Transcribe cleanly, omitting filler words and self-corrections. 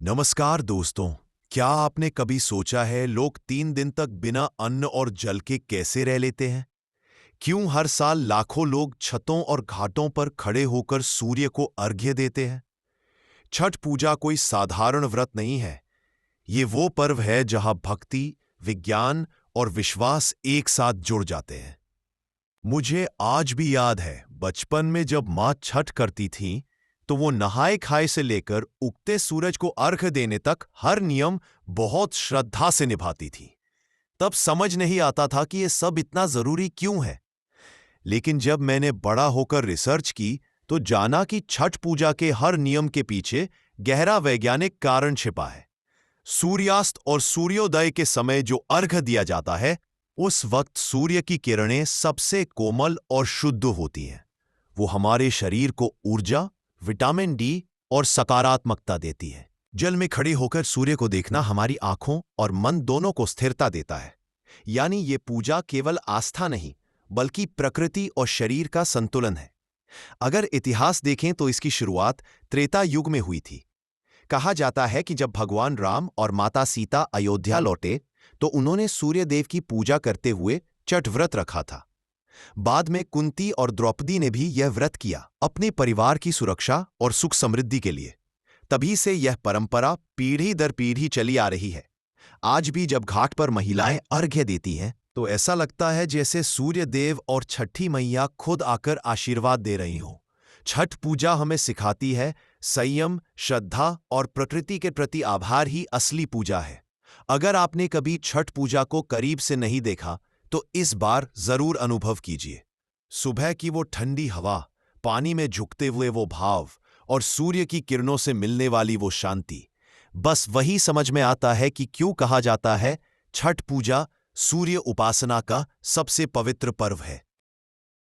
नमस्कार दोस्तों। क्या आपने कभी सोचा है लोग 3 दिन तक बिना अन्न और जल के कैसे रह लेते हैं? क्यों हर साल लाखों लोग छतों और घाटों पर खड़े होकर सूर्य को अर्घ्य देते हैं? छठ पूजा कोई साधारण व्रत नहीं है। ये वो पर्व है जहां भक्ति, विज्ञान और विश्वास एक साथ जुड़ जाते हैं। मुझे आज भी याद है बचपन में जब माँ छठ करती थीं, तो वो नहाए खाए से लेकर उगते सूरज को अर्घ्य देने तक हर नियम बहुत श्रद्धा से निभाती थी। तब समझ नहीं आता था कि ये सब इतना जरूरी क्यों है। लेकिन जब मैंने बड़ा होकर रिसर्च की तो जाना कि छठ पूजा के हर नियम के पीछे गहरा वैज्ञानिक कारण छिपा है। सूर्यास्त और सूर्योदय के समय जो अर्घ्य दिया जाता है, उस वक्त सूर्य की किरणें सबसे कोमल और शुद्ध होती हैं। वो हमारे शरीर को ऊर्जा, विटामिन डी और सकारात्मकता देती है। जल में खड़े होकर सूर्य को देखना हमारी आंखों और मन दोनों को स्थिरता देता है। यानी ये पूजा केवल आस्था नहीं, बल्कि प्रकृति और शरीर का संतुलन है। अगर इतिहास देखें तो इसकी शुरुआत त्रेता युग में हुई थी। कहा जाता है कि जब भगवान राम और माता सीता अयोध्या लौटे तो उन्होंने सूर्य देव की पूजा करते हुए छठ व्रत रखा था। बाद में कुंती और द्रौपदी ने भी यह व्रत किया, अपने परिवार की सुरक्षा और सुख समृद्धि के लिए। तभी से यह परंपरा पीढ़ी दर पीढ़ी चली आ रही है। आज भी जब घाट पर महिलाएं अर्घ्य देती हैं तो ऐसा लगता है जैसे सूर्य देव और छठी मैया खुद आकर आशीर्वाद दे रही हों। छठ पूजा हमें सिखाती है संयम, श्रद्धा और प्रकृति के प्रति आभार ही असली पूजा है। अगर आपने कभी छठ पूजा को करीब से नहीं देखा तो इस बार जरूर अनुभव कीजिए। सुबह की वो ठंडी हवा, पानी में झुकते हुए वो भाव और सूर्य की किरणों से मिलने वाली वो शांति, बस वही समझ में आता है कि क्यों कहा जाता है छठ पूजा सूर्य उपासना का सबसे पवित्र पर्व है।